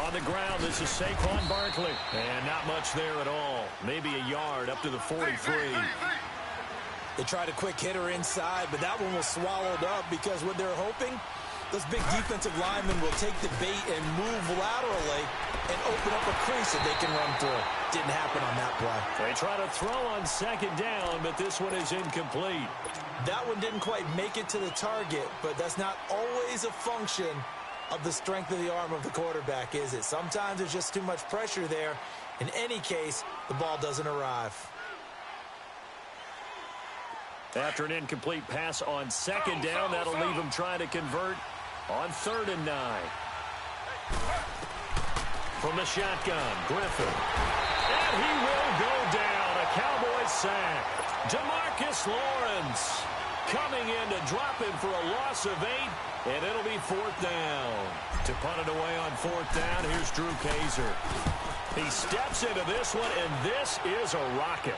On the ground, this is Saquon Barkley. And not much there at all. Maybe a yard up to the 43. They tried a quick hitter inside, but that one was swallowed up because what they're hoping, those big defensive linemen will take the bait and move laterally and open up a crease that they can run through. Didn't happen on that play. They try to throw on second down, but this one is incomplete. That one didn't quite make it to the target, but that's not always a function of the strength of the arm of the quarterback, is it? Sometimes there's just too much pressure there. In any case, the ball doesn't arrive. After an incomplete pass on second down, that'll leave him trying to convert on 3rd and 9. From the shotgun, Griffin. And he will go down. A Cowboys sack. Demarcus Lawrence coming in to drop him for a loss of 8, and it'll be 4th down. To punt it away on 4th down, here's Drew Kaiser. He steps into this one, and this is a rocket.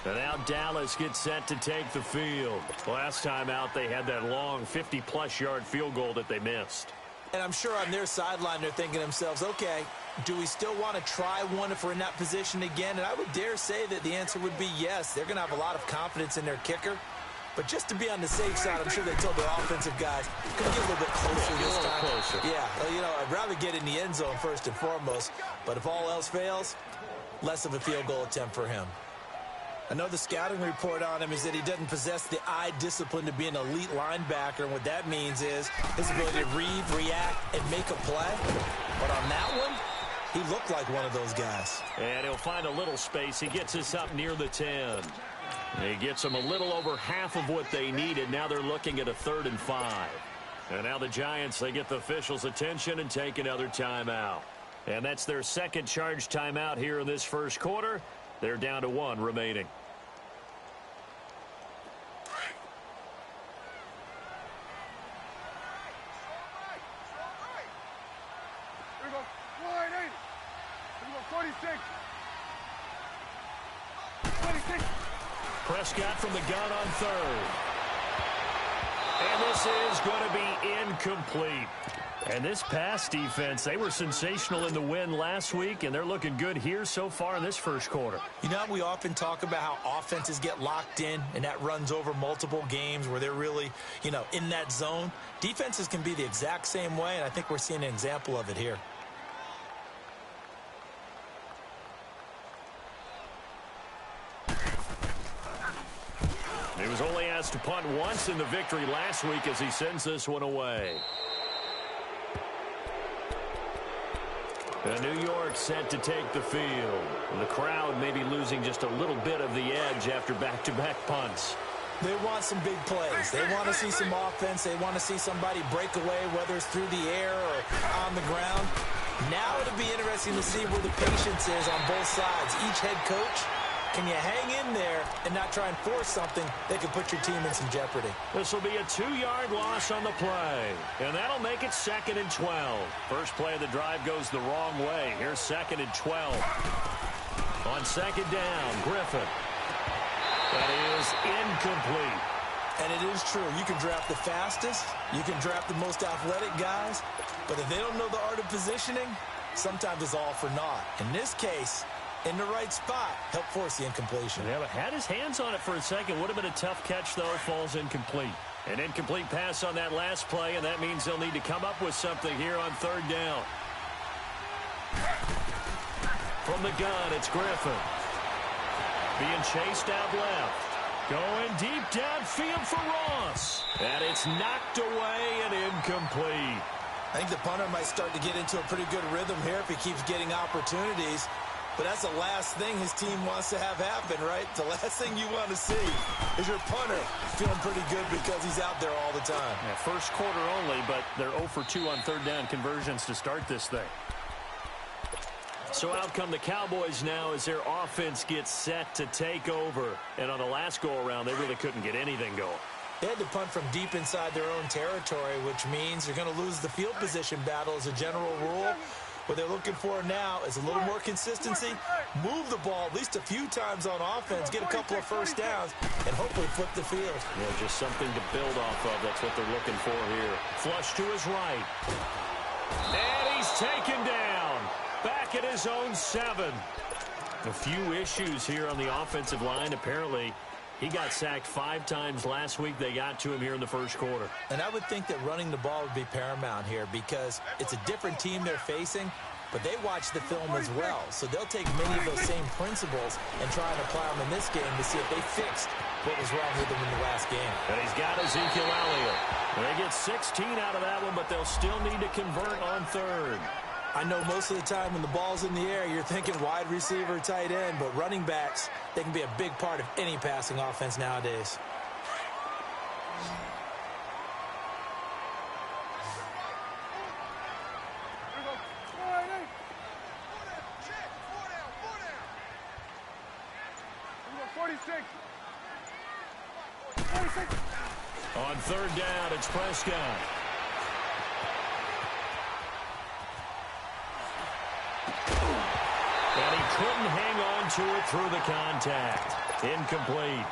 And now Dallas gets set to take the field. Last time out, they had that long 50-plus yard field goal that they missed. And I'm sure on their sideline, they're thinking to themselves, okay, do we still want to try one if we're in that position again? And I would dare say that the answer would be yes. They're going to have a lot of confidence in their kicker. But just to be on the safe side, I'm sure they told their offensive guys, can we get a little bit closer this time? Closer. Yeah, well, you know, I'd rather get in the end zone first and foremost. But if all else fails, less of a field goal attempt for him. I know the scouting report on him is that he doesn't possess the eye discipline to be an elite linebacker. And what that means is his ability to read, react, and make a play. But on that one, he looked like one of those guys. And he'll find a little space. He gets us up near the 10. He gets them a little over half of what they needed. Now they're looking at a 3rd and 5. And now the Giants, they get the officials' attention and take another timeout. And that's their second charge timeout here in this first quarter. They're down to 1 remaining. Here we go. 180. Here we go. 46. 26. Prescott from the gun on 3rd. And this is going to be incomplete. And this pass defense, they were sensational in the win last week, and they're looking good here so far in this first quarter. You know, we often talk about how offenses get locked in, and that runs over multiple games where they're really, you know, in that zone. Defenses can be the exact same way, and I think we're seeing an example of it here. He was only asked to punt once in the victory last week as he sends this one away. New York set to take the field. The crowd may be losing just a little bit of the edge after back-to-back punts. They want some big plays. They want to see some offense. They want to see somebody break away, whether it's through the air or on the ground. Now it'll be interesting to see where the patience is on both sides. Each head coach, can you hang in there and not try and force something that could put your team in some jeopardy? This will be a 2-yard loss on the play, and that'll make it 2nd and 12. First play of the drive goes the wrong way. Here's 2nd and 12. On 2nd down, Griffin. That is incomplete. And it is true. You can draft the fastest. You can draft the most athletic guys. But if they don't know the art of positioning, sometimes it's all for naught. In this case, in the right spot, help force the incompletion. Yeah, but had his hands on it for a second. Would have been a tough catch, though. Falls incomplete. An incomplete pass on that last play, and that means they'll need to come up with something here on 3rd down. From the gun, it's Griffin. Being chased out left. Going deep downfield for Ross. And it's knocked away and incomplete. I think the punter might start to get into a pretty good rhythm here if he keeps getting opportunities. But that's the last thing his team wants to have happen, right? The last thing you want to see is your punter feeling pretty good because he's out there all the time. Yeah, first quarter only, but they're 0 for 2 on 3rd down conversions to start this thing. So out come the Cowboys now as their offense gets set to take over. And on the last go-around, they really couldn't get anything going. They had to punt from deep inside their own territory, which means you're going to lose the field position battle as a general rule. What they're looking for now is a little more consistency, move the ball at least a few times on offense, get a couple of first downs, and hopefully flip the field. Yeah, just something to build off of. That's what they're looking for here. Flush to his right. And he's taken down. Back at his own 7. A few issues here on the offensive line. Apparently, he got sacked 5 times last week. They got to him here in the first quarter. And I would think that running the ball would be paramount here because it's a different team they're facing, but they watch the film as well. So they'll take many of those same principles and try and apply them in this game to see if they fixed what was wrong with them in the last game. And he's got Ezekiel Elliott. They get 16 out of that one, but they'll still need to convert on 3rd. I know most of the time when the ball's in the air, you're thinking wide receiver, tight end, but running backs, they can be a big part of any passing offense nowadays. Here we go. 4-8. Here we go. 46. 46. On 3rd down, it's Prescott. And he couldn't hang on to it through the contact. Incomplete.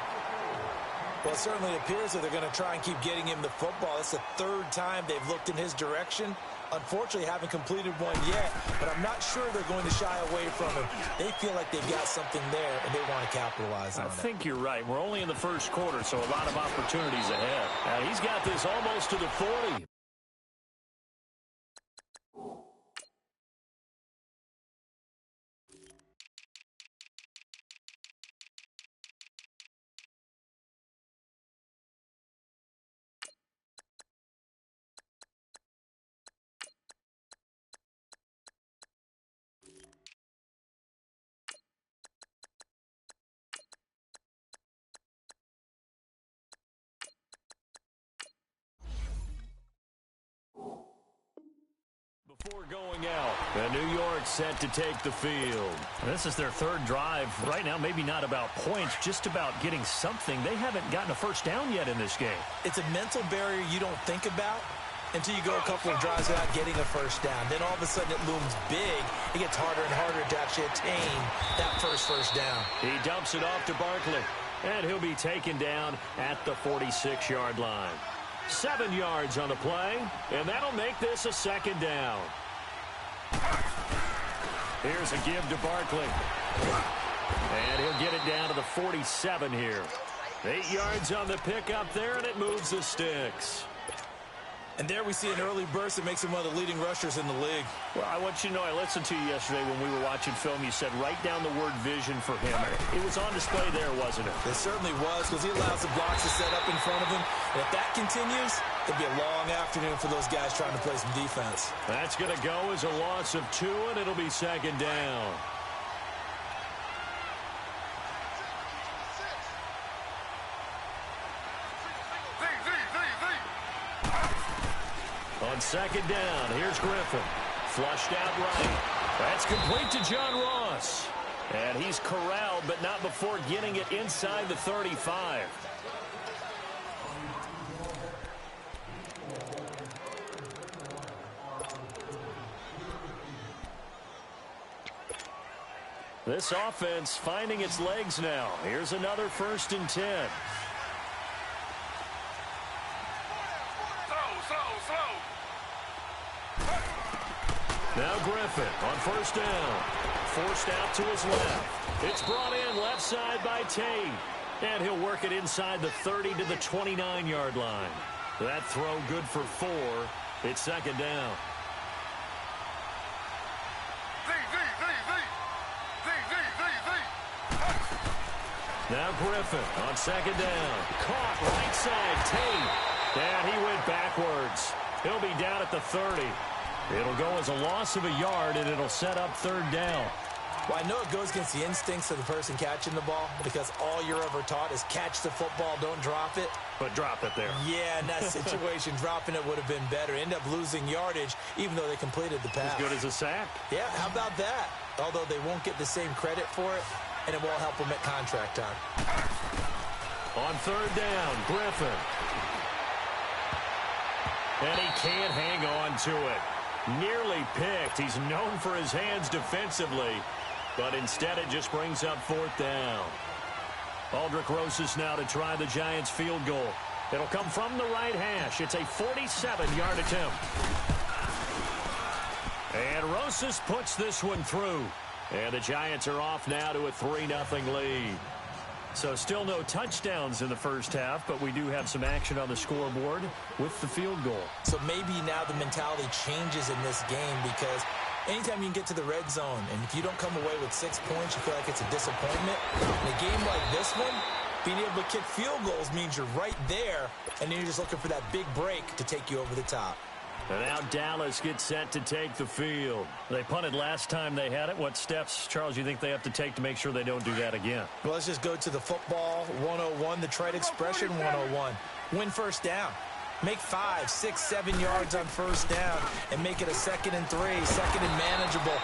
Well, it certainly appears that they're going to try and keep getting him the football. It's the 3rd time they've looked in his direction. Unfortunately, haven't completed one yet, but I'm not sure they're going to shy away from him. They feel like they've got something there, and they want to capitalize on it. I think you're right. We're only in the first quarter, so a lot of opportunities ahead. And he's got this almost to the 40. Before going out, and New York set to take the field. This is their 3rd drive. Right now, maybe not about points, just about getting something. They haven't gotten a first down yet in this game. It's a mental barrier you don't think about until you go a couple of drives without getting a first down. Then all of a sudden it looms big. It gets harder and harder to actually attain that first down. He dumps it off to Barkley, and he'll be taken down at the 46-yard line. 7 yards on the play, and that'll make this a 2nd down. Here's a give to Barkley. And he'll get it down to the 47 here. 8 yards on the pickup there, and it moves the sticks. And there we see an early burst that makes him one of the leading rushers in the league. Well, I want you to know, I listened to you yesterday when we were watching film. You said write down the word vision for him. It was on display there, wasn't it? It certainly was, because he allows the blocks to set up in front of him. And if that continues, it'll be a long afternoon for those guys trying to play some defense. That's going to go as a loss of 2, and it'll be 2nd down. On 2nd down, here's Griffin. Flushed out right. That's complete to John Ross. And he's corralled, but not before getting it inside the 35. This offense finding its legs now. Here's another 1st and 10. Now Griffin on 1st down. Forced out to his left. It's brought in left side by Tate. And he'll work it inside the 30 to the 29-yard line. That throw good for 4. It's 2nd down. Now Griffin on 2nd down. Caught right side, Tate. And he went backwards. He'll be down at the 30. It'll go as a loss of a yard, and it'll set up 3rd down. Well, I know it goes against the instincts of the person catching the ball because all you're ever taught is catch the football, don't drop it. But drop it there. Yeah, in that situation, dropping it would have been better. End up losing yardage, even though they completed the pass. As good as a sack. Yeah, how about that? Although they won't get the same credit for it, and it won't help them at contract time. On 3rd down, Griffin. And he can't hang on to it. Nearly picked. He's known for his hands defensively, but instead it just brings up 4th down. Aldrick Rosas now to try the Giants field goal. It'll come from the right hash. It's a 47-yard attempt. And Rosas puts this one through. And the Giants are off now to a 3-0 lead. So still no touchdowns in the first half, but we do have some action on the scoreboard with the field goal. So maybe now the mentality changes in this game, because anytime you can get to the red zone, and if you don't come away with 6 points, you feel like it's a disappointment. In a game like this one, being able to kick field goals means you're right there, and then you're just looking for that big break to take you over the top. And now Dallas gets set to take the field. They punted last time they had it. What steps, Charles, you think they have to take to make sure they don't do that again? Well, let's just go to the football 101, the trite expression 101. Win first down. Make 5, 6, 7 yards on first down and make it a 2nd and 3, 2nd and manageable.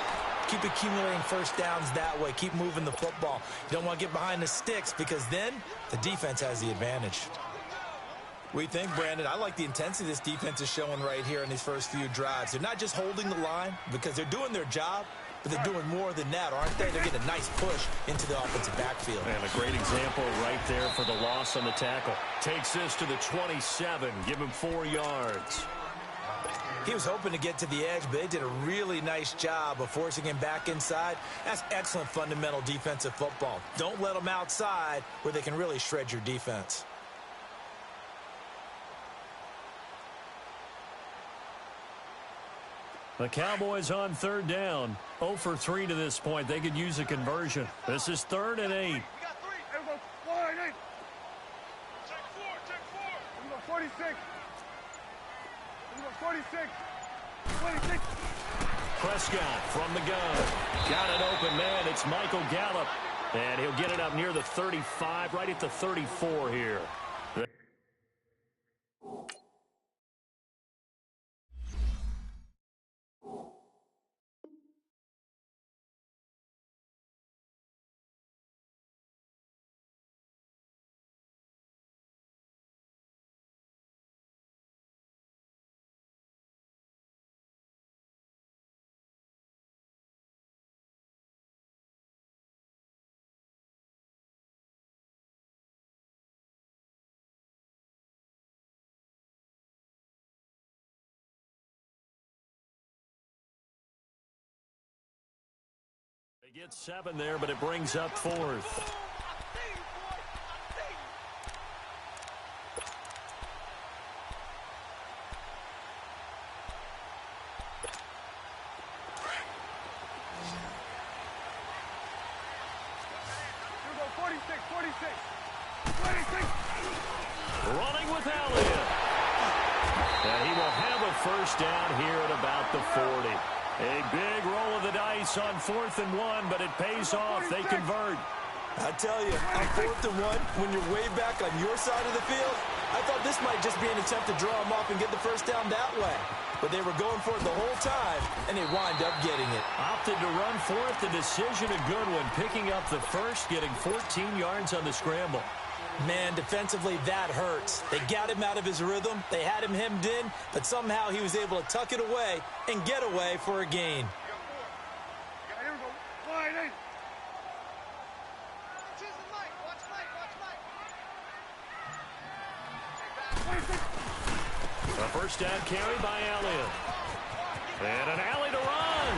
Keep accumulating first downs that way. Keep moving the football. You don't want to get behind the sticks, because then the defense has the advantage. What do you think, Brandon? I like the intensity this defense is showing right here in these first few drives. They're not just holding the line because they're doing their job, but they're doing more than that, aren't they? They're getting a nice push into the offensive backfield. And a great example right there for the loss on the tackle. Takes this to the 27. Give him 4 yards. He was hoping to get to the edge, but they did a really nice job of forcing him back inside. That's excellent fundamental defensive football. Don't let them outside where they can really shred your defense. The Cowboys on 3rd down. 0 for 3 to this point. They could use a conversion. This is 3rd and 8. You got 3. Everyone, line 8. Check 4. You got 46. You got 46. 26. Prescott from the gun. Got an open man. It's Michael Gallup. And he'll get it up near the 35, right at the 34 here. They get 7 there, but it brings up 4th. You got 46. 26. Running with Elliott. And he will have a first down here at about the 40. A big roll of the dice on 4th and 1, but it pays off. They convert. I tell you, on 4th and 1, when you're way back on your side of the field, I thought this might just be an attempt to draw them off and get the first down that way. But they were going for it the whole time, and they wind up getting it. Opted to run for it. The decision a good one. Picking up the first, getting 14 yards on the scramble. Man, defensively, that hurts. They got him out of his rhythm. They had him hemmed in, but somehow he was able to tuck it away and get away for a gain. Here we go. Line 8. A first down carry by Elliott. And an alley to run.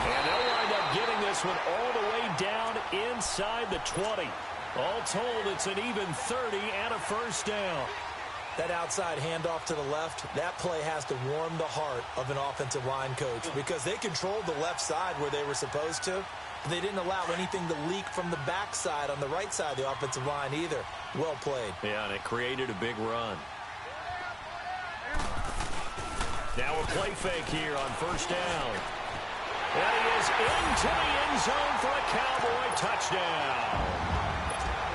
And they'll wind up getting this one all the way down inside the 20. All told, it's an even 30 and a first down. That outside handoff to the left, that play has to warm the heart of an offensive line coach, because they controlled the left side where they were supposed to. But they didn't allow anything to leak from the backside on the right side of the offensive line either. Well played. Yeah, and it created a big run. Now a play fake here on first down. And he is into the end zone for a Cowboy touchdown.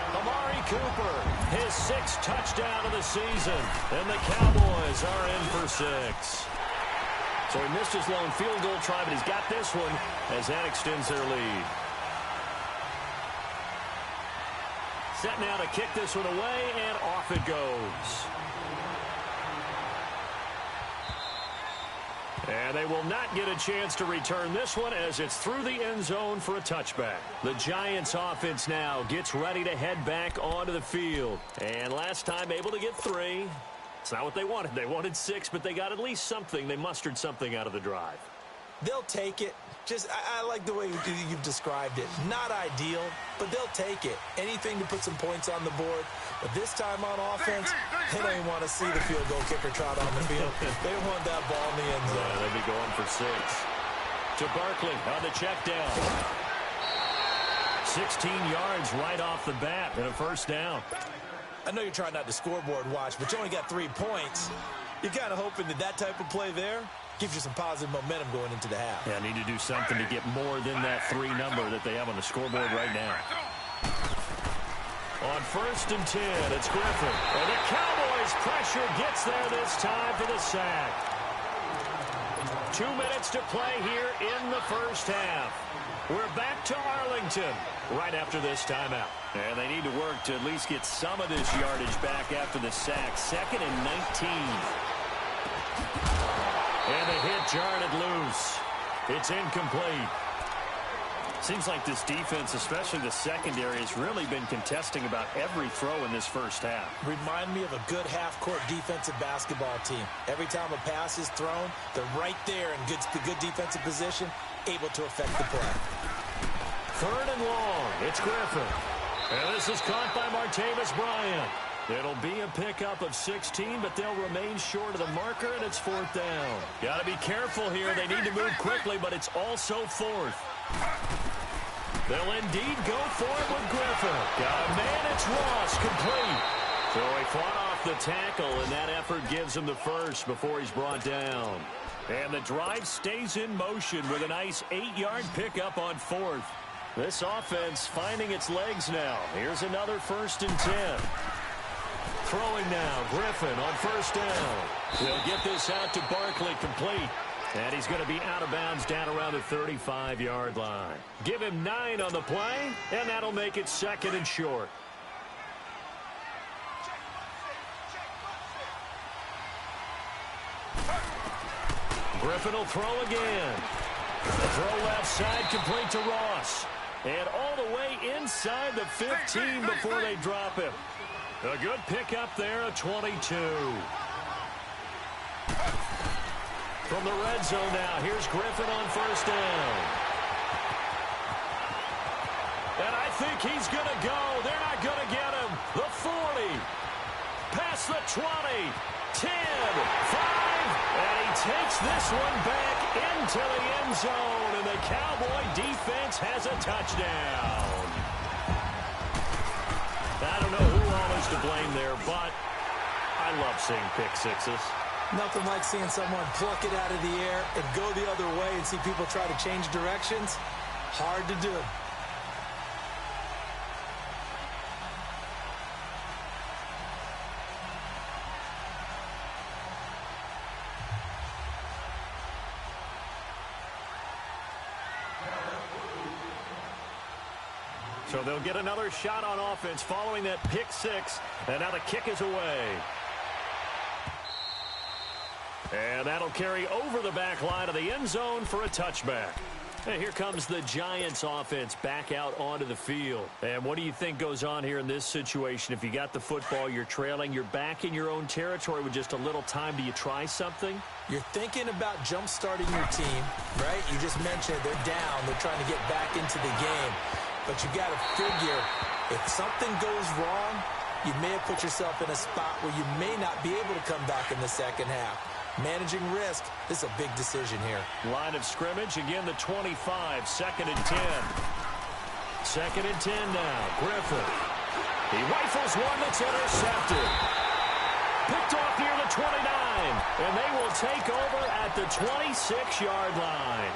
Amari Cooper, his 6th touchdown of the season. And the Cowboys are in for 6. So he missed his lone field goal try, but he's got this one as that extends their lead. Set now to kick this one away, and off it goes. And they will not get a chance to return this one as it's through the end zone for a touchback. The Giants offense now gets ready to head back onto the field. And last time able to get 3. It's not what they wanted. They wanted 6, but they got at least something. They mustered something out of the drive. They'll take it. I like the way you've described it. Not ideal, but they'll take it. Anything to put some points on the board. But this time on offense, they don't even want to see the field goal kicker trot on the field. They want that ball in the end zone. Yeah, they'll be going for 6. To Barkley on the check down. 16 yards right off the bat and a first down. I know you're trying not to scoreboard watch, but you only got 3 points. You're kind of hoping that type of play there gives you some positive momentum going into the half. Yeah, need to do something to get more than that 3 number that they have on the scoreboard right now. On 1st and 10, it's Griffin. And the Cowboys' pressure gets there this time for the sack. 2 minutes to play here in the first half. We're back to Arlington right after this timeout. And they need to work to at least get some of this yardage back after the sack. 2nd and 19. And the hit jarred it loose. It's incomplete. Seems like this defense, especially the secondary, has really been contesting about every throw in this first half. Remind me of a good half-court defensive basketball team. Every time a pass is thrown, they're right there in good defensive position, able to affect the play. 3rd and long. It's Griffin. And this is caught by Martavis Bryant. It'll be a pickup of 16, but they'll remain short of the marker, and it's 4th down. Got to be careful here. They need to move quickly, but it's also 4th. They'll indeed go for it with Griffin. Got a man, it's Ross, complete. So he fought off the tackle, and that effort gives him the first before he's brought down. And the drive stays in motion with a nice 8-yard pickup on 4th. This offense finding its legs now. Here's another 1st and 10. Throwing now, Griffin on 1st down. He'll get this out to Barkley, complete. And he's going to be out of bounds down around the 35-yard line. Give him 9 on the play, and that'll make it 2nd and short. Griffin will throw again. The throw left side, complete to Ross. And all the way inside the 15 before they drop him. A good pickup there, a 22. From the red zone now, here's Griffin on 1st down. And I think he's going to go. They're not going to get him. The 40. Past the 20. 10. 5. And he takes this one back into the end zone. And the Cowboy defense has a touchdown. I don't know who all is to blame there, but I love seeing pick sixes. Nothing like seeing someone pluck it out of the air and go the other way and see people try to change directions. Hard to do. So they'll get another shot on offense following that pick six, and now the kick is away. And that'll carry over the back line of the end zone for a touchback. And here comes the Giants offense back out onto the field. And what do you think goes on here in this situation? If you got the football, you're trailing, you're back in your own territory with just a little time. Do you try something? You're thinking about jump-starting your team, right? You just mentioned they're down. They're trying to get back into the game. But you got to figure, if something goes wrong, you may have put yourself in a spot where you may not be able to come back in the second half. Managing risk, this is a big decision here. Line of scrimmage, again the 25, 2nd and 10. 2nd and 10 now, Griffin. He rifles one that's intercepted. Picked off near the 29, and they will take over at the 26-yard line.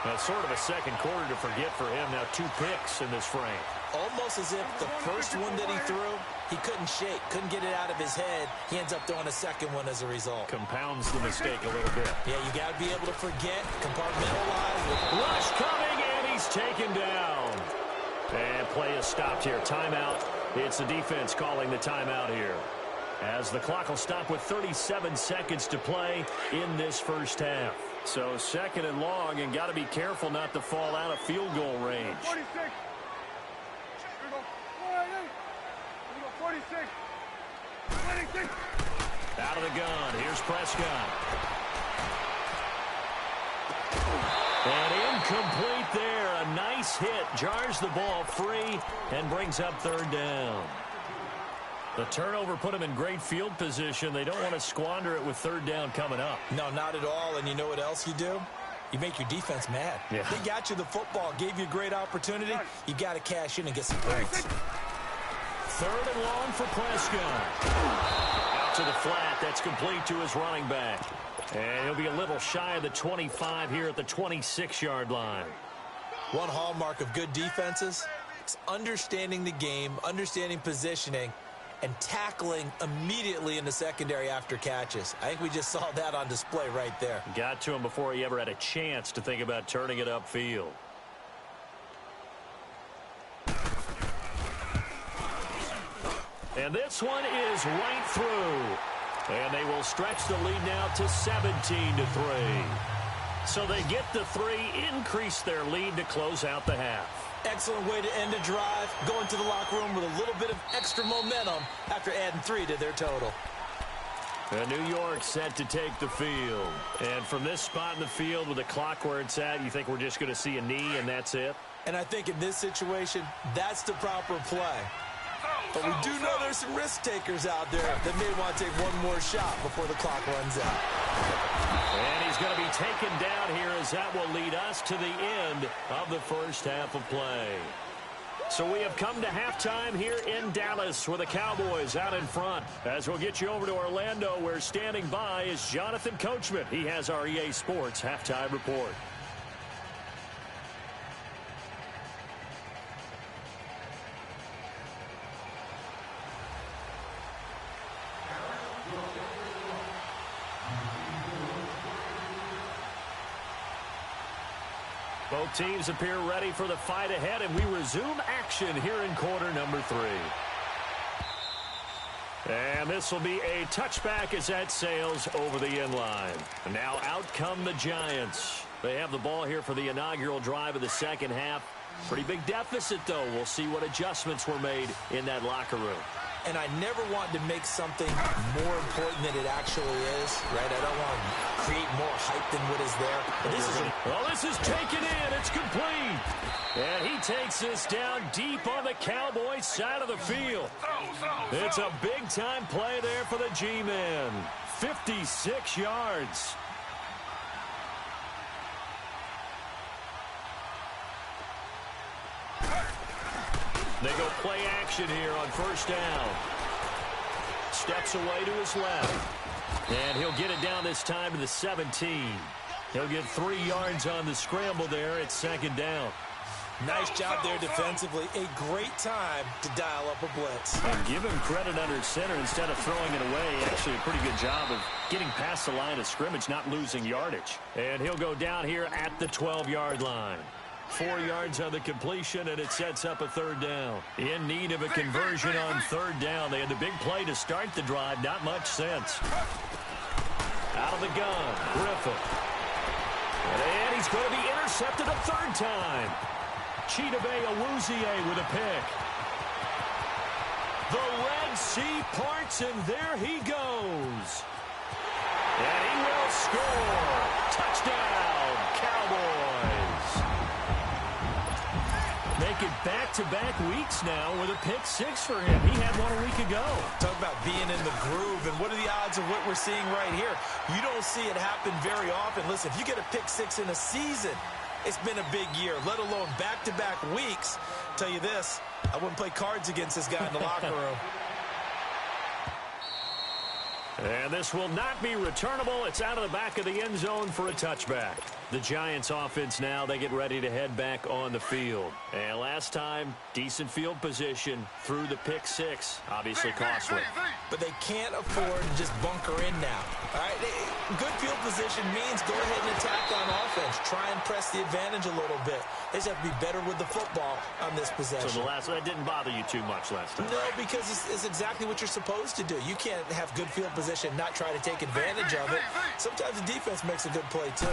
That's sort of a second quarter to forget for him. Now 2 picks in this frame. Almost as if the first one that he threw, he couldn't shake, couldn't get it out of his head. He ends up throwing a second one as a result. Compounds the mistake a little bit. Yeah, you got to be able to forget, compartmentalize. Rush coming, and he's taken down. And play is stopped here. Timeout. It's the defense calling the timeout here. as the clock will stop with 37 seconds to play in this first half. So second and long, and got to be careful not to fall out of field goal range. 46. Here we go. 48. Here we go. 46. 26. Out of the gun. Here's Prescott. And incomplete there. A nice hit. Jars the ball free and brings up third down. The turnover put them in great field position. They don't want to squander it with third down coming up. No, not at all. And you know what else you do? You make your defense mad. Yeah. They got you the football, gave you a great opportunity. You got to cash in and get some points. Third and long for Prescott. Out to the flat. That's complete to his running back. And he'll be a little shy of the 25 here at the 26-yard line. One hallmark of good defenses is understanding the game, understanding positioning, and tackling immediately in the secondary after catches. I think we just saw that on display right there. Got to him before he ever had a chance to think about turning it upfield. And this one is right through. And they will stretch the lead now to 17-3. So they get the 3, increase their lead to close out the half. Excellent way to end a drive, going to the locker room with a little bit of extra momentum after adding 3 to their total. And New York set to take the field. And from this spot in the field with the clock where it's at, you think we're just going to see a knee and that's it? And I think in this situation, that's the proper play. But we do know there's some risk takers out there that may want to take one more shot before the clock runs out. And he's going to be taken down here as that will lead us to the end of the first half of play. So we have come to halftime here in Dallas with the Cowboys out in front. As we'll get you over to Orlando, where standing by is Jonathan Coachman. He has our EA Sports halftime report. Both teams appear ready for the fight ahead, and we resume action here in quarter number 3. And this will be a touchback as that sails over the end line. Now out come the Giants. They have the ball here for the inaugural drive of the second half. Pretty big deficit, though. We'll see what adjustments were made in that locker room. And I never want to make something more important than it actually is, right? I don't want to create more hype than what is there. But this is taken in. It's complete. And he takes this down deep on the Cowboys side of the field. It's a big-time play there for the G-Men. 56 yards. They go play action here on first down. Steps away to his left. And he'll get it down this time to the 17. He'll get 3 yards on the scramble there at second down. Nice job there defensively. A great time to dial up a blitz. And give him credit under center instead of throwing it away. Actually a pretty good job of getting past the line of scrimmage, not losing yardage. And he'll go down here at the 12-yard line. 4 yards on the completion, and it sets up a third down. In need of a conversion on third down. They had the big play to start the drive. Not much sense. Out of the gun, Griffin. And he's going to be intercepted a third time. Chidobe Awuzie with a pick. The Red Sea parts, and there he goes. And he will score. Touchdown, Cowboys. Make it back-to-back weeks now with a pick 6 for him. He had one a week ago. Talk about being in the groove, and what are the odds of what we're seeing right here? You don't see it happen very often. Listen, if you get a pick 6 in a season, it's been a big year, let alone back-to-back weeks. Tell you this, I wouldn't play cards against this guy in the locker room. And this will not be returnable. It's out of the back of the end zone for a touchback. The Giants offense now, they get ready to head back on the field. And last time, decent field position through the pick 6. Obviously costly. but they can't afford to just bunker in now. All right, good field position means go ahead and attack on offense. Try and press the advantage a little bit. They just have to be better with the football on this possession. So the last one, that didn't bother you too much last time? No, because it's exactly what you're supposed to do. You can't have good field position and not try to take advantage of it. Sometimes the defense makes a good play, too.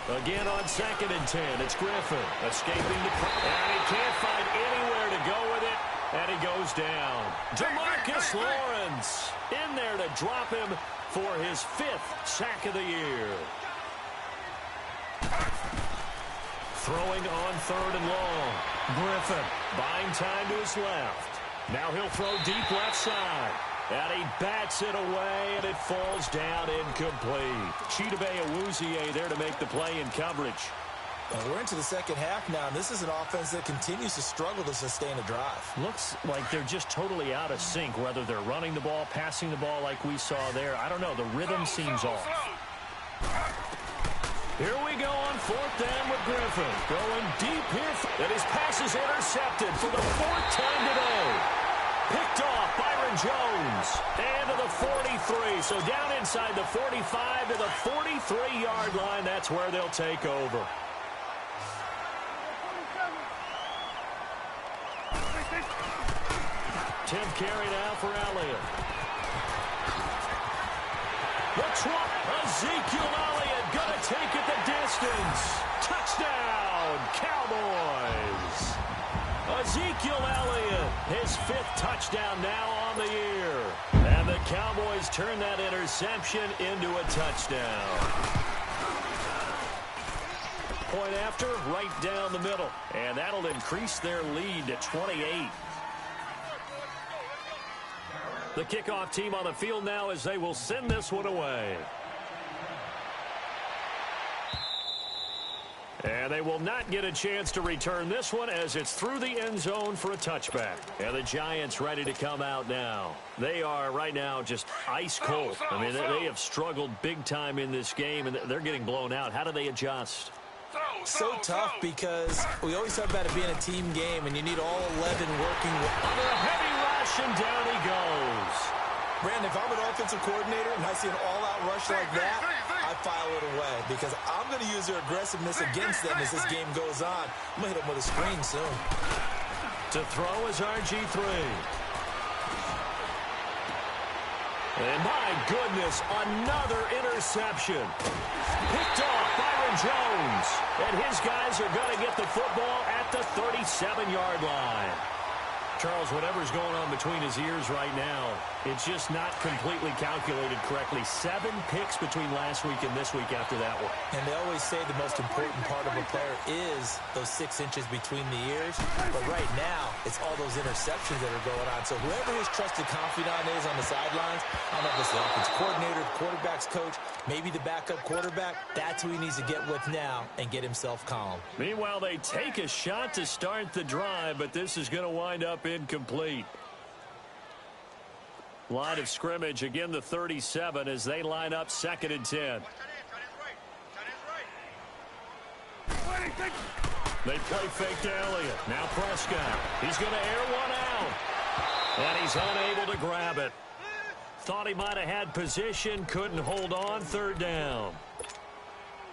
Again on 2nd and 10, it's Griffin escaping the and he can't find anywhere to go with it, and he goes down. Demarcus Lawrence in there to drop him for his 5th sack of the year. Throwing on 3rd and long. Griffin buying time to his left. Now he'll throw deep left side. And he bats it away, and it falls down incomplete. Chidobe Awuzie there to make the play in coverage. Well, we're into the second half now, and this is an offense that continues to struggle to sustain a drive. Looks like they're just totally out of sync, whether they're running the ball, passing the ball like we saw there. I don't know. The rhythm seems off. Here we go on 4th down with Griffin. Going deep here, and his pass is intercepted for the 4th time today. Picked off Byron Jones. And to the 43. So down inside the 45 to the 43-yard line. That's where they'll take over. Tim carry now for Elliott. Ezekiel Elliott going to take it the distance. Touchdown, Cowboys. Ezekiel Elliott, his 5th touchdown now on the year. And the Cowboys turn that interception into a touchdown. Point after, right down the middle. And that'll increase their lead to 28. The kickoff team on the field now as they will send this one away. And they will not get a chance to return this one as it's through the end zone for a touchback. And the Giants ready to come out now. They are right now just ice cold. I mean, they have struggled big time in this game, and they're getting blown out. How do they adjust? So tough because we always talk about it being a team game, and you need all 11 working. Under a heavy rush, and down he goes. Brandon, if I'm an offensive coordinator and I see an all-out rush like that, I file it away because I'm going to use their aggressiveness against them as this game goes on. I'm going to hit them with a screen soon. To throw is RG3. And my goodness, another interception. Picked off Byron Jones. And his guys are going to get the football at the 37-yard line. Charles, whatever's going on between his ears right now, it's just not completely calculated correctly. 7 picks between last week and this week after that one. And they always say the most important part of a player is those 6 inches between the ears. But right now, it's all those interceptions that are going on. So whoever his trusted confidant is on the sidelines, I don't know if it's the offensive coordinator, the quarterback's coach, maybe the backup quarterback, that's who he needs to get with now and get himself calm. Meanwhile, they take a shot to start the drive, but this is going to wind up incomplete. Line of scrimmage, again the 37 as they line up 2nd and 10. They play fake to Elliott. Now Prescott. He's going to air one out. And he's unable to grab it. Thought he might have had position, couldn't hold on, 3rd down.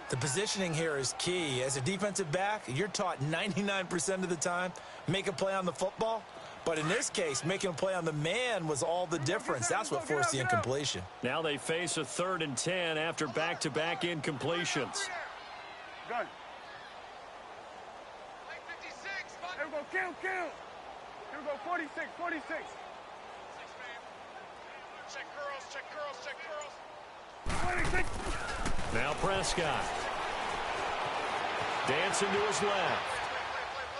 The positioning here is key. As a defensive back, you're taught 99% of the time, make a play on the football. But in this case, making a play on the man was all the difference. That's what forced the incompletion. Now they face a 3rd and 10 after back-to-back incompletions. Good. Here we go, kill. Here we go, 46. Check curls. 26. Now Prescott. Dancing to his left.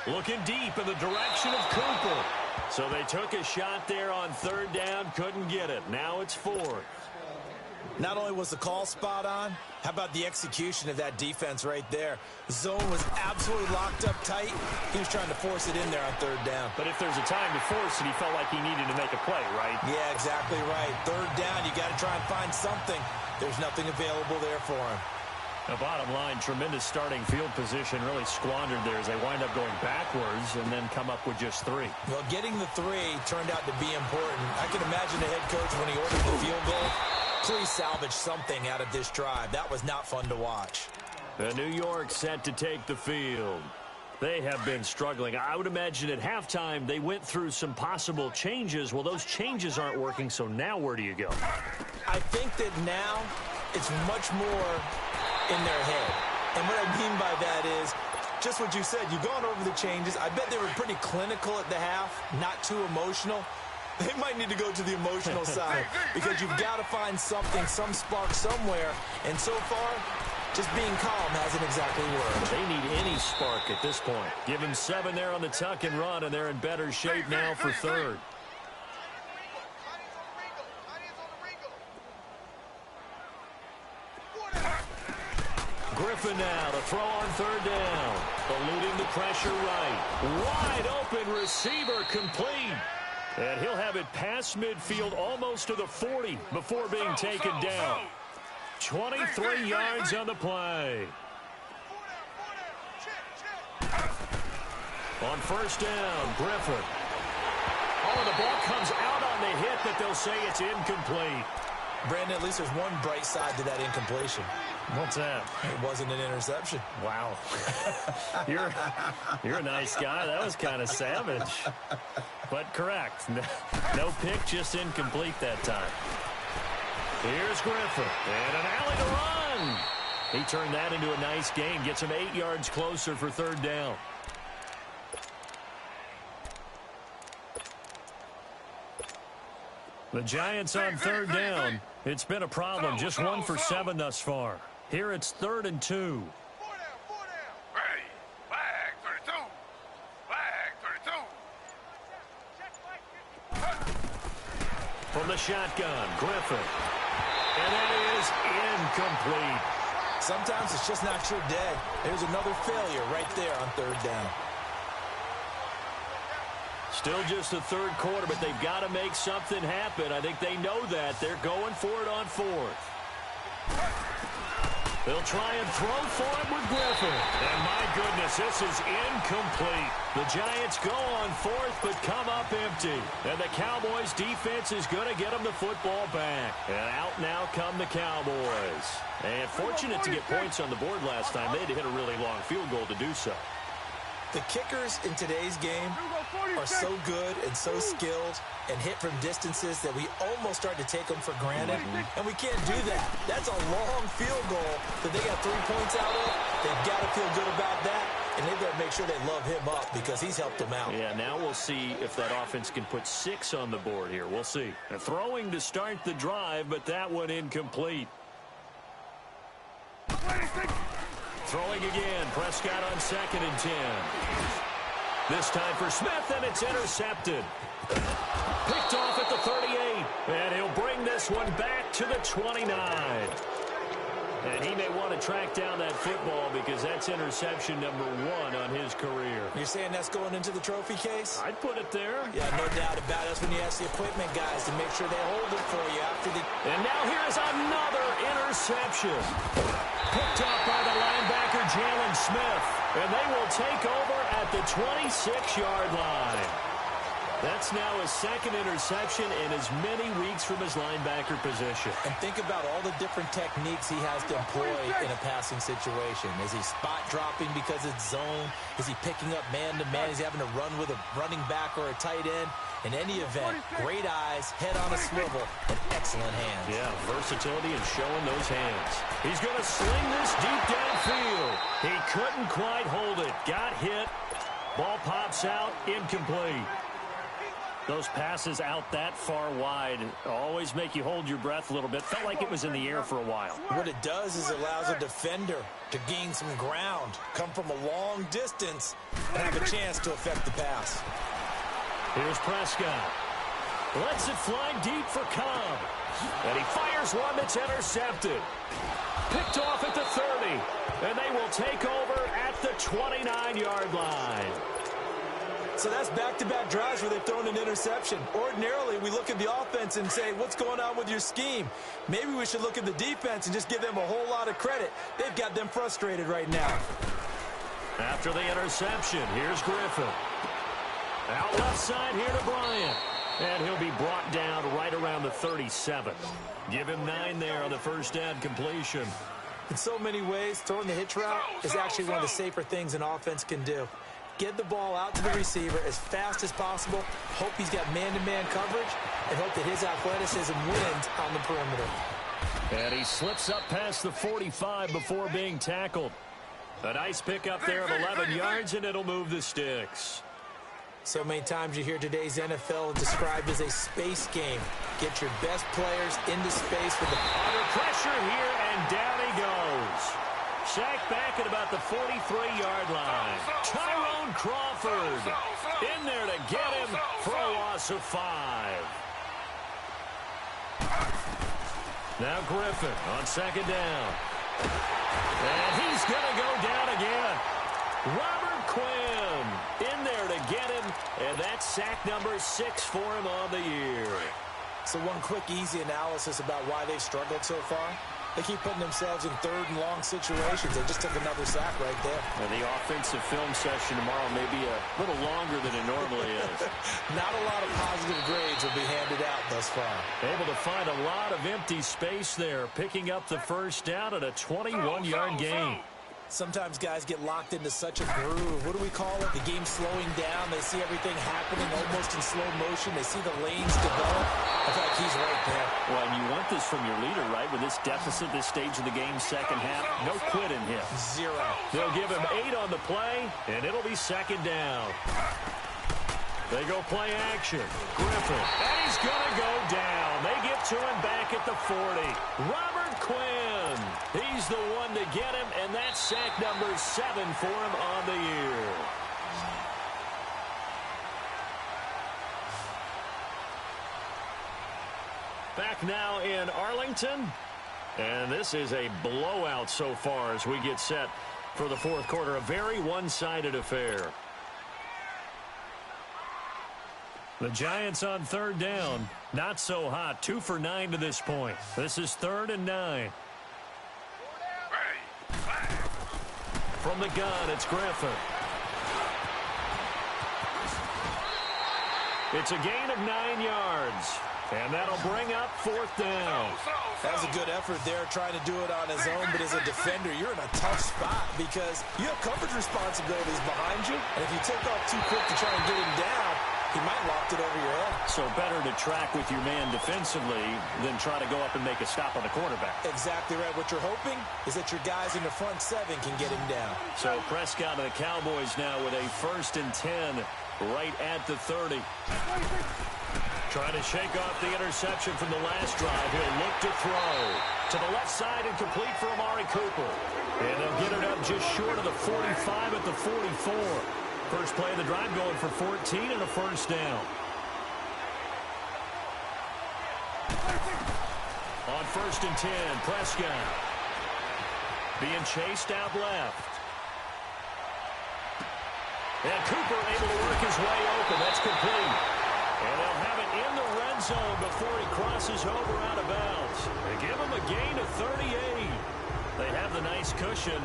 Looking deep in the direction of Cooper. So they took a shot there on 3rd down, couldn't get it. Now it's 4th. Not only was the call spot on, how about the execution of that defense right there? The zone was absolutely locked up tight. He was trying to force it in there on 3rd down. But if there's a time to force it, he felt like he needed to make a play, right? Yeah, exactly right. 3rd down, you got to try and find something. There's nothing available there for him. The bottom line, tremendous starting field position, really squandered there as they wind up going backwards and then come up with just 3. Well, getting the 3 turned out to be important. I can imagine the head coach when he ordered the field goal. Please salvage something out of this drive. That was not fun to watch. The New York set to take the field. They have been struggling. I would imagine at halftime they went through some possible changes. Well, those changes aren't working, so now where do you go? I think that now it's much more in their head. And what I mean by that is just what you said. You've gone over the changes. I bet they were pretty clinical at the half, not too emotional. They might need to go to the emotional side because you've got to find something, some spark somewhere. And so far, just being calm hasn't exactly worked. They need any spark at this point. Give him 7 there on the tuck and run, and they're in better shape now for third. Griffin now to throw on third down. Eluding the pressure right. Wide open receiver complete. And he'll have it past midfield almost to the 40 before being taken down. 23 yards on the play. On first down, Griffin. Oh, the ball comes out on the hit, but they'll say it's incomplete. Brandon, at least there's one bright side to that incompletion. What's that? It wasn't an interception. Wow. You're a nice guy. That was kind of savage. But correct. No pick, just incomplete that time. Here's Griffin. And an alley to run. He turned that into a nice gain. Gets him 8 yards closer for third down. The Giants on third down. It's been a problem. Just 1 for 7 thus far. Here it's 3rd and 2. 4 down. Ready. Flag 32. Flag 32. From the shotgun, Griffin. And that is incomplete. Sometimes it's just not your day. There's another failure right there on third down. Still just the third quarter, but they've got to make something happen. I think they know that. They're going for it on 4th. They'll try and throw for it with Griffin. And my goodness, this is incomplete. The Giants go on 4th, but come up empty. And the Cowboys' defense is going to get them the football back. And out now come the Cowboys. And fortunate to get points on the board last time. They had to hit a really long field goal to do so. The kickers in today's game are so good and so skilled and hit from distances that we almost start to take them for granted. And we can't do that. That's a long field goal that they got 3 points out of. They've got to feel good about that. And they've got to make sure they love him up because he's helped them out. Yeah, now we'll see if that offense can put 6 on the board here. We'll see. They're throwing to start the drive, but that one incomplete. Throwing again. Prescott on 2nd and 10. This time for Smith, and it's intercepted. Picked off at the 38. And he'll bring this one back to the 29. And he may want to track down that football because that's interception number 1 on his career. You're saying that's going into the trophy case? I'd put it there. Yeah, no doubt about it. That's when you ask the equipment guys to make sure they hold it for you after the... And now here's another interception. Picked up by the linebacker, Jalen Smith. And they will take over at the 26-yard line. That's now his 2nd interception in as many weeks from his linebacker position. And think about all the different techniques he has to employ in a passing situation. Is he spot dropping because it's zone? Is he picking up man-to-man? Is he having to run with a running back or a tight end? In any event, great eyes, head on a swivel, and excellent hands. Yeah, versatility and showing those hands. He's going to sling this deep downfield. He couldn't quite hold it. Got hit. Ball pops out, incomplete. Those passes out that far wide always make you hold your breath a little bit. Felt like it was in the air for a while. What it does is it allows a defender to gain some ground, come from a long distance, and have a chance to affect the pass. Here's Prescott. Lets it fly deep for Cobb. And he fires one that's intercepted. Picked off at the 30. And they will take over at the 29-yard line. So that's back-to-back drives where they've thrown an interception. Ordinarily, we look at the offense and say, what's going on with your scheme? Maybe we should look at the defense and just give them a whole lot of credit. They've got them frustrated right now. After the interception, here's Griffin. Out left side here to Bryant. And he'll be brought down right around the 37. Give him 9 there on the first down completion. In so many ways, throwing the hitch route is actually one of the safer things an offense can do. Get the ball out to the receiver as fast as possible, hope he's got man-to-man coverage, and hope that his athleticism wins on the perimeter. And he slips up past the 45 before being tackled. A nice pickup there of 11 yards, and it'll move the sticks. So many times you hear today's NFL described as a space game. Get your best players into space with the under pressure here, and down he goes. Sacked back at about the 43-yard line. Tyrone Crawford in there to get him for a loss of 5. Now Griffin on second down. And he's going to go down again. Robert Quinn in there to get him, and that's sack number 6 for him on the year. So one quick, easy analysis about why they've struggled so far. They keep putting themselves in third and long situations. They just took another sack right there. And the offensive film session tomorrow may be a little longer than it normally is. Not a lot of positive grades will be handed out thus far. Able to find a lot of empty space there, picking up the first down at a 21-yard gain. Sometimes guys get locked into such a groove. What do we call it? The game's slowing down. They see everything happening almost in slow motion. They see the lanes develop. I feel like he's right there. Well, and you want this from your leader, right? With this deficit, this stage of the game, second half, no quit in him. 0. They'll give him 8 on the play, and it'll be second down. They go play action. Griffin, and he's going to go down. They get to him back at the 40. Robert Quinn, he's the one to get him, and that's sack number 7 for him on the year. Back now in Arlington, and this is a blowout so far as we get set for the fourth quarter. A very one-sided affair. The Giants on third down. Not so hot. 2 for 9 to this point. This is 3rd and 9. From the gun, it's Griffin. It's a gain of 9 yards. And that'll bring up 4th down. That was a good effort there trying to do it on his own, but as a defender, you're in a tough spot because you have coverage responsibilities behind you, and if you take off too quick to try and get him down, he might loft it over your head. So better to track with your man defensively than try to go up and make a stop on the quarterback. Exactly right. What you're hoping is that your guys in the front 7 can get him down. So Prescott and the Cowboys now with a 1st and 10 right at the 30. Trying to shake off the interception from the last drive. He'll look to throw. To the left side and complete for Amari Cooper. And they'll get it up just short of the 45 at the 44. First play of the drive going for 14 and a first down. On 1st and 10, Prescott. Being chased out left. And Cooper able to work his way open. That's complete. And they'll have it in the red zone before he crosses over out of bounds. They give him a gain of 38. They have the nice cushion.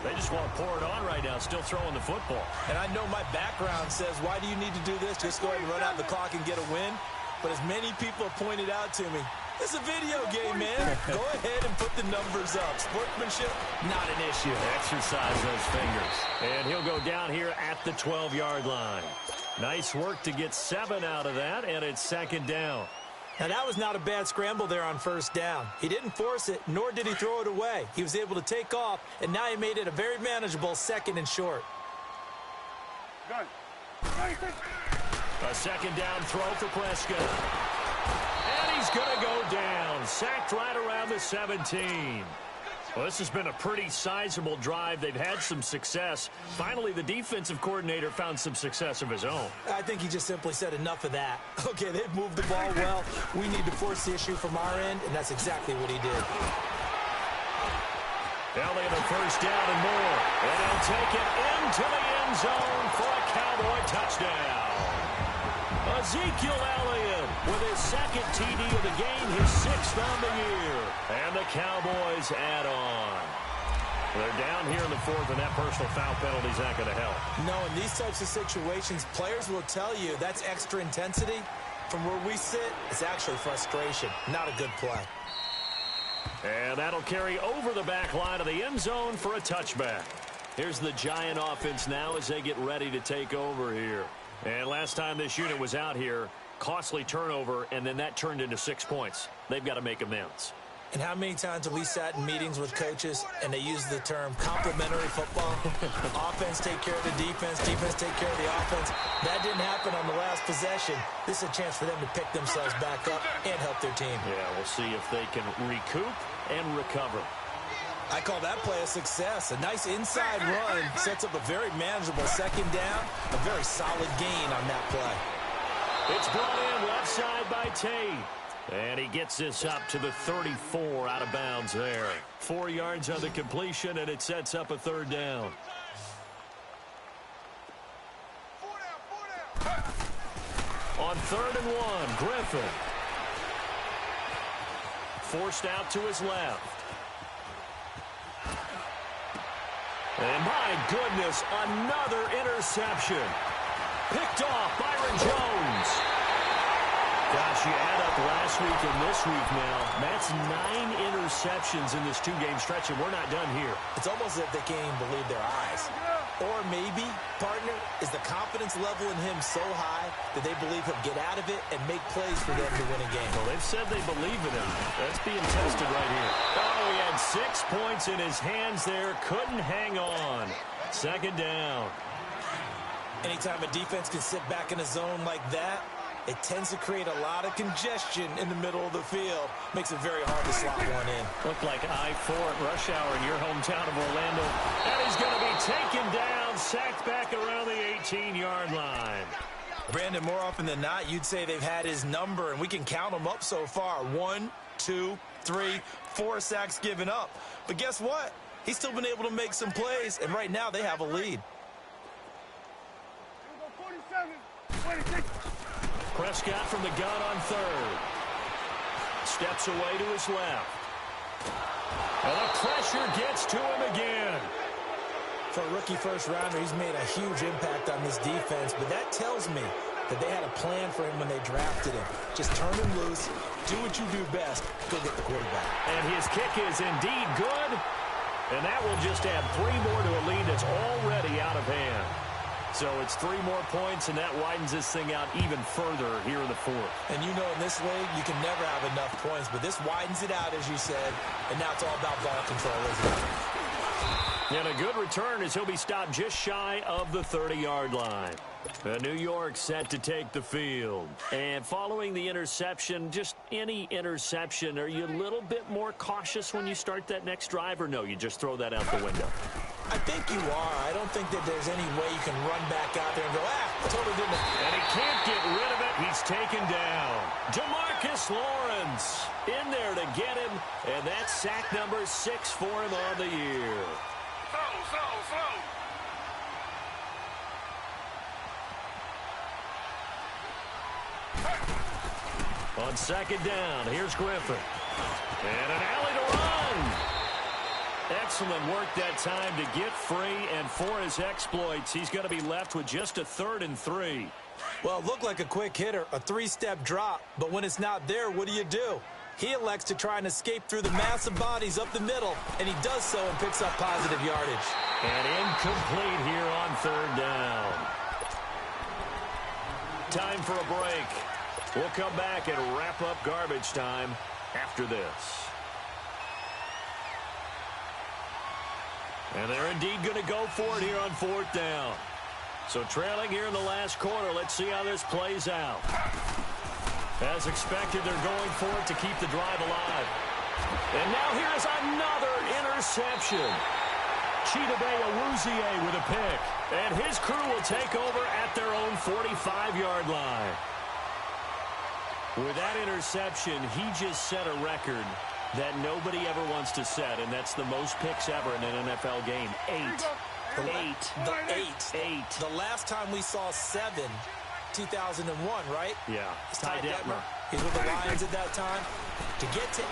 They just want to pour it on right now, still throwing the football. And I know my background says, why do you need to do this? Just go ahead and run out the clock and get a win. But as many people have pointed out to me, this is a video game, man. Go ahead and put the numbers up. Sportsmanship, not an issue. Exercise those fingers. And he'll go down here at the 12-yard line. Nice work to get 7 out of that, and it's 2nd down. Now, that was not a bad scramble there on 1st down. He didn't force it, nor did he throw it away. He was able to take off, and now he made it a very manageable 2nd and short. Gun. A 2nd down throw for Prescott. And he's going to go down. Sacked right around the 17. Well, this has been a pretty sizable drive. They've had some success. Finally, the defensive coordinator found some success of his own. I think he just simply said enough of that. Okay, they've moved the ball well. We need to force the issue from our end, and that's exactly what he did. Now they have a first down and more. And he'll take it into the end zone for a Cowboy touchdown. Ezekiel Elliott with his second TD of the game, his 6th on the year. And the Cowboys add on. They're down here in the 4th, and that personal foul penalty is not going to help. No, in these types of situations, players will tell you that's extra intensity. From where we sit, it's actually frustration. Not a good play. And that'll carry over the back line of the end zone for a touchback. Here's the Giant offense now as they get ready to take over here. And last time this unit was out here, costly turnover, and then that turned into 6 points. They've got to make amends. And how many times have we sat in meetings with coaches and they use the term complementary football? Offense take care of the defense, defense take care of the offense. That didn't happen on the last possession. This is a chance for them to pick themselves back up and help their team. Yeah, we'll see if they can recoup and recover. I call that play a success. A nice inside run sets up a very manageable second down. A very solid gain on that play. It's brought in left side by Tate. And he gets this up to the 34 out of bounds there. 4 yards on the completion, and it sets up a third down. On 3rd and 1, Griffin. Forced out to his left. And my goodness, another interception. Picked off Byron Jones. Gosh, you add up last week and this week now. That's 9 interceptions in this 2-game stretch, and we're not done here. It's almost as if they can't even believe their eyes. Or maybe, partner, is the confidence level in him so high that they believe he'll get out of it and make plays for them to win a game. Well, they've said they believe in him. That's being tested right here. Oh, he had 6 points in his hands there. Couldn't hang on. 2nd down. Anytime a defense can sit back in a zone like that, it tends to create a lot of congestion in the middle of the field. Makes it very hard to slot one in. Looked like I-4 at rush hour in your hometown of Orlando. And he's going to be taken down, sacked back around the 18-yard line. Brandon, more often than not, you'd say they've had his number, and we can count them up so far. 1, 2, 3, 4 sacks given up. But guess what? He's still been able to make some plays, and right now they have a lead. 47, 26. Prescott from the gun on 3rd. Steps away to his left. And the pressure gets to him again. For a rookie first-rounder, he's made a huge impact on this defense, but that tells me that they had a plan for him when they drafted him. Just turn him loose, do what you do best, go get the quarterback. And his kick is indeed good, and that will just add 3 more to a lead that's already out of hand. So it's 3 more points, and that widens this thing out even further here in the 4th. And you know in this league, you can never have enough points, but this widens it out, as you said, and now it's all about ball control, isn't it? And a good return as he'll be stopped just shy of the 30-yard line. New York set to take the field. And following the interception, just any interception, are you a little bit more cautious when you start that next drive, or no, you just throw that out the window? I think you are. I don't think that there's any way you can run back out there and go, totally didn't. And he can't get rid of it. He's taken down. Demarcus Lawrence in there to get him, and that's sack number 6 for him on the year. Slow. On 2nd down, here's Griffin. And an alley to run. Excellent work that time to get free, and for his exploits, he's going to be left with just a 3rd and 3. Well, it looked like a quick hitter, a 3-step drop, but when it's not there, what do? He elects to try and escape through the massive bodies up the middle, and he does so and picks up positive yardage. And incomplete here on 3rd down. Time for a break. We'll come back and wrap up garbage time after this. And they're indeed going to go for it here on 4th down. So trailing here in the last quarter, let's see how this plays out. As expected, they're going for it to keep the drive alive. And now here's another interception. Chidobe Awuzie with a pick. And his crew will take over at their own 45-yard line. With that interception, he just set a record that nobody ever wants to set, and that's the most picks ever in an NFL game. 8. The last time we saw 7, 2001, right? Yeah. It's Ty Detmer. He's with the Lions at that time. To get to 8,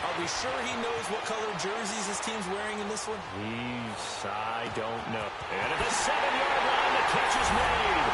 are we sure he knows what color jerseys his team's wearing in this one? I don't know. And at the 7-yard line, the catch is made.